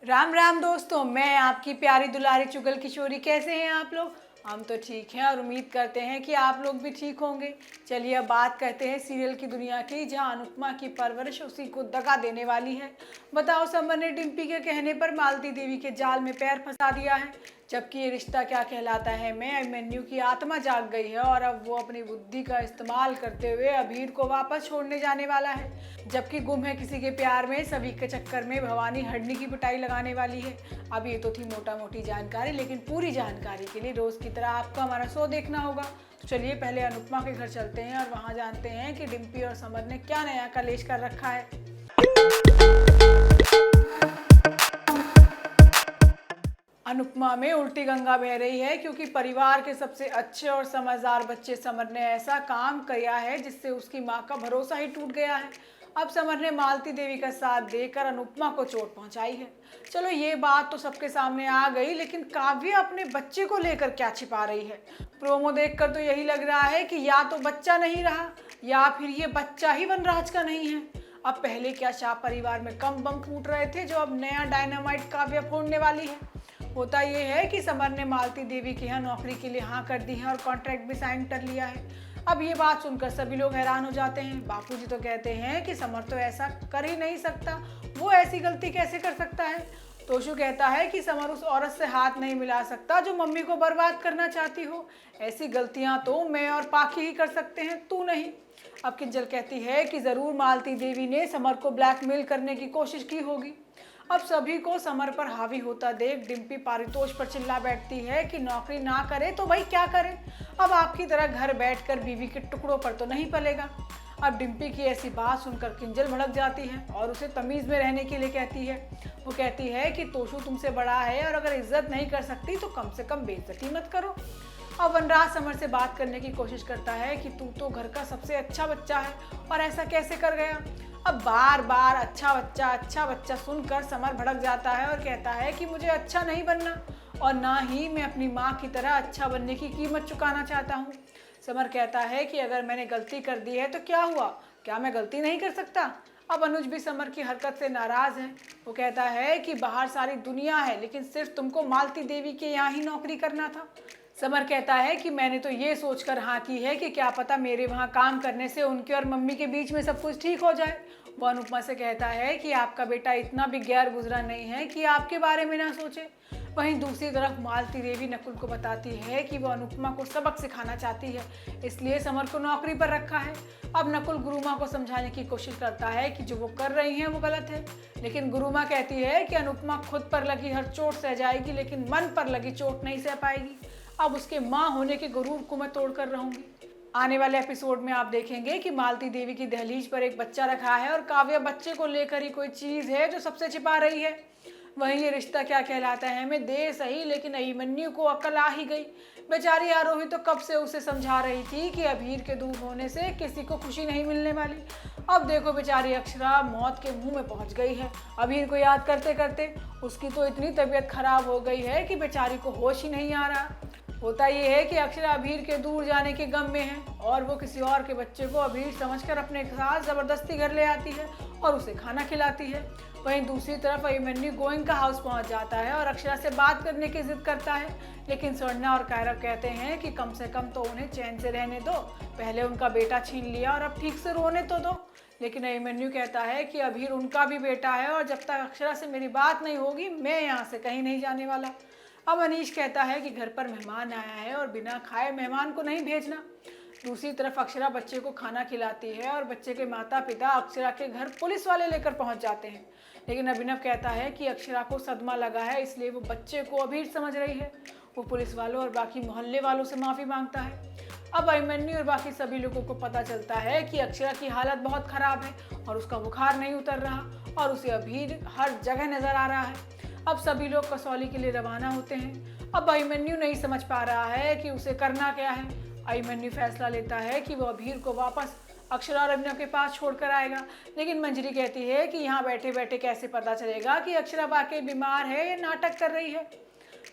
राम राम दोस्तों, मैं आपकी प्यारी दुलारी चुगल किशोरी। कैसे हैं आप लोग? हम तो ठीक हैं और उम्मीद करते हैं कि आप लोग भी ठीक होंगे। चलिए अब बात करते हैं सीरियल की दुनिया की, जहां अनुपमा की परवरिश उसी को दगा देने वाली है। बताओ, समर ने डिम्पी के कहने पर मालती देवी के जाल में पैर फंसा दिया है। जबकि ये रिश्ता क्या कहलाता है में अभिमन्यु की आत्मा जाग गई है और अब वो अपनी बुद्धि का इस्तेमाल करते हुए अभीर को वापस छोड़ने जाने वाला है। जबकि गुम है किसी के प्यार में सभी के चक्कर में भवानी हडनी की पिटाई लगाने वाली है। अब ये तो थी मोटा मोटी जानकारी, लेकिन पूरी जानकारी के लिए रोज की तरह आपको हमारा शो देखना होगा। तो चलिए पहले अनुपमा के घर चलते हैं और वहाँ जानते हैं कि डिम्पी और समर ने क्या नया कलेश कर रखा है। अनुपमा में उल्टी गंगा बह रही है, क्योंकि परिवार के सबसे अच्छे और समझदार बच्चे समर ने ऐसा काम किया है जिससे उसकी माँ का भरोसा ही टूट गया है। अब समर ने मालती देवी का साथ देकर अनुपमा को चोट पहुंचाई है। चलो ये बात तो सबके सामने आ गई, लेकिन काव्य अपने बच्चे को लेकर क्या छिपा रही है? प्रोमो देखकर तो यही लग रहा है कि या तो बच्चा नहीं रहा या फिर ये बच्चा ही वनराज का नहीं है। अब पहले क्या शाह परिवार में कम बम फूट रहे थे, जो अब नया डायनामाइट काव्य फोड़ने वाली है। होता यह है कि समर ने मालती देवी के यहाँ नौकरी के लिए हाँ कर दी है और कॉन्ट्रैक्ट भी साइन कर लिया है। अब ये बात सुनकर सभी लोग हैरान हो जाते हैं। बापूजी तो कहते हैं कि समर तो ऐसा कर ही नहीं सकता, वो ऐसी गलती कैसे कर सकता है। तोशु कहता है कि समर उस औरत से हाथ नहीं मिला सकता जो मम्मी को बर्बाद करना चाहती हो। ऐसी गलतियां तो मैं और पाखी ही कर सकते हैं, तू नहीं। अब किंजल कहती है कि जरूर मालती देवी ने समर को ब्लैकमेल करने की कोशिश की होगी। अब सभी को समर पर हावी होता देख डिम्पी पारितोष पर चिल्ला बैठती है कि नौकरी ना करे तो भाई क्या करे, अब आपकी तरह घर बैठकर बीवी के टुकड़ों पर तो नहीं पलेगा। अब डिम्पी की ऐसी बात सुनकर किंजल भड़क जाती है और उसे तमीज़ में रहने के लिए कहती है। वो कहती है कि तोशु तुमसे बड़ा है और अगर इज्जत नहीं कर सकती तो कम से कम बेइज्जती मत करो। अब वनराज समर से बात करने की कोशिश करता है कि तू तो घर का सबसे अच्छा बच्चा है और ऐसा कैसे कर गया। अब बार बार अच्छा बच्चा सुनकर समर भड़क जाता है और कहता है कि मुझे अच्छा नहीं बनना और ना ही मैं अपनी माँ की तरह अच्छा बनने की कीमत चुकाना चाहता हूँ। समर कहता है कि अगर मैंने गलती कर दी है तो क्या हुआ, क्या मैं गलती नहीं कर सकता। अब अनुज भी समर की हरकत से नाराज है। वो कहता है कि बाहर सारी दुनिया है, लेकिन सिर्फ तुमको मालती देवी के यहाँ ही नौकरी करना था। समर कहता है कि मैंने तो ये सोचकर हाँ की है कि क्या पता मेरे वहाँ काम करने से उनके और मम्मी के बीच में सब कुछ ठीक हो जाए। वो अनुपमा से कहता है कि आपका बेटा इतना भी गैर गुजरा नहीं है कि आपके बारे में ना सोचे। वहीं दूसरी तरफ मालती देवी नकुल को बताती है कि वो अनुपमा को सबक सिखाना चाहती है, इसलिए समर को नौकरी पर रखा है। अब नकुल गुरुमा को समझाने की कोशिश करता है कि जो वो कर रही हैं वो गलत है, लेकिन गुरुमा कहती है कि अनुपमा खुद पर लगी हर चोट सह जाएगी, लेकिन मन पर लगी चोट नहीं सह पाएगी। अब उसके माँ होने के गुरूर को मैं तोड़ कर रहूंगी। आने वाले एपिसोड में आप देखेंगे कि मालती देवी की दहलीज पर एक बच्चा रखा है और काव्या बच्चे को लेकर ही कोई चीज़ है जो सबसे छिपा रही है। वहीं ये रिश्ता क्या कहलाता है मैं दे सही, लेकिन अभिमन्यु को अकल आ ही गई। बेचारी आरोही तो कब से उसे समझा रही थी कि अभीर के दूर होने से किसी को खुशी नहीं मिलने वाली। अब देखो बेचारी अक्षरा मौत के मुंह में पहुंच गई है। अभीर को याद करते करते उसकी तो इतनी तबीयत खराब हो गई है कि बेचारी को होश ही नहीं आ रहा। होता ये है कि अक्षरा अभीर के दूर जाने के गम में है और वो किसी और के बच्चे को अभीर समझकर अपने साथ ज़बरदस्ती घर ले आती है और उसे खाना खिलाती है। वहीं दूसरी तरफ अभिमन्यु गोइंका हाउस पहुंच जाता है और अक्षरा से बात करने की जिद करता है, लेकिन स्वर्णा और कायरव कहते हैं कि कम से कम तो उन्हें चैन से रहने दो, पहले उनका बेटा छीन लिया और अब ठीक से रोने तो दो। लेकिन अभिमन्यु कहता है कि अभीर उनका भी बेटा है और जब तक अक्षरा से मेरी बात नहीं होगी मैं यहाँ से कहीं नहीं जाने वाला। अब अनीश कहता है कि घर पर मेहमान आया है और बिना खाए मेहमान को नहीं भेजना। दूसरी तरफ अक्षरा बच्चे को खाना खिलाती है और बच्चे के माता पिता अक्षरा के घर पुलिस वाले लेकर पहुंच जाते हैं, लेकिन अभिनव कहता है कि अक्षरा को सदमा लगा है, इसलिए वो बच्चे को अभीर समझ रही है। वो पुलिस वालों और बाकी मोहल्ले वालों से माफ़ी मांगता है। अब अभिमन्यु और बाकी सभी लोगों को पता चलता है कि अक्षरा की हालत बहुत ख़राब है और उसका बुखार नहीं उतर रहा और उसे अभीर हर जगह नज़र आ रहा है। अब सभी लोग कसौली के लिए रवाना होते हैं। अब अभिमन्यु नहीं समझ पा रहा है कि उसे करना क्या है। अभिमन्यु फैसला लेता है कि वो अभीर को वापस अक्षरा और अभिनव के पास छोड़कर आएगा, लेकिन मंजरी कहती है कि यहाँ बैठे बैठे कैसे पता चलेगा कि अक्षरा वाकई बीमार है या नाटक कर रही है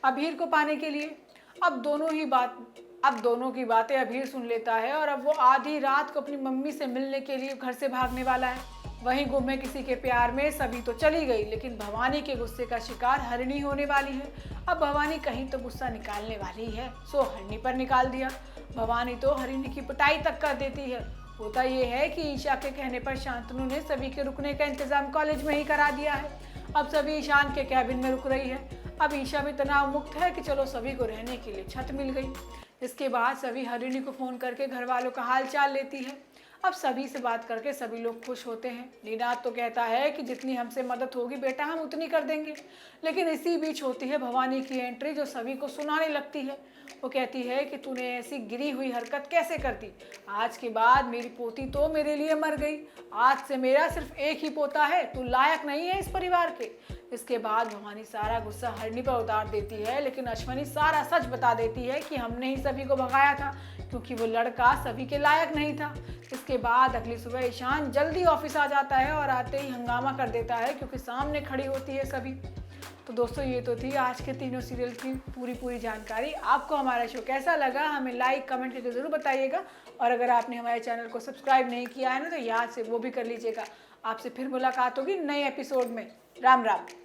अभीर को पाने के लिए। अब दोनों की बातें अभीर सुन लेता है और अब वो आधी रात को अपनी मम्मी से मिलने के लिए घर से भागने वाला है। वहीं गुम्मे किसी के प्यार में सभी तो चली गई, लेकिन भवानी के गुस्से का शिकार हरिणी होने वाली है। अब भवानी कहीं तो गुस्सा निकालने वाली है, सो हरिणी पर निकाल दिया। भवानी तो हरिणी की पिटाई तक कर देती है। होता ये है कि ईशा के कहने पर शांतनु ने सभी के रुकने का इंतजाम कॉलेज में ही करा दिया है। अब सभी ईशान के कैबिन में रुक रही है। अब ईशा भी तनाव मुक्त है कि चलो सभी को रहने के लिए छत मिल गई। इसके बाद सभी हरिणी को फोन करके घर वालों का हाल चाल लेती है। अब सभी से बात करके सभी लोग खुश होते हैं। नीनाद तो कहता है कि जितनी हमसे मदद होगी बेटा हम उतनी कर देंगे। लेकिन इसी बीच होती है भवानी की एंट्री, जो सभी को सुनाने लगती है। वो कहती है कि तूने ऐसी गिरी हुई हरकत कैसे कर दी? आज के बाद मेरी पोती तो मेरे लिए मर गई। आज से मेरा सिर्फ एक ही पोता है, तू लायक नहीं है इस परिवार के। इसके बाद भवानी सारा गुस्सा हरिणी पर उतार देती है, लेकिन अश्वनी सारा सच बता देती है कि हमने ही सभी को भगाया था, क्योंकि वो लड़का सभी के लायक नहीं था। इसके बाद अगली सुबह ईशान जल्दी ऑफिस आ जाता है और आते ही हंगामा कर देता है, क्योंकि सामने खड़ी होती है सभी। तो दोस्तों ये तो थी आज के तीनों सीरियल की पूरी जानकारी। आपको हमारा शो कैसा लगा हमें लाइक कमेंट करके ज़रूर बताइएगा। और अगर आपने हमारे चैनल को सब्सक्राइब नहीं किया है ना, तो याद से वो भी कर लीजिएगा। आपसे फिर मुलाकात होगी नए एपिसोड में। राम राम।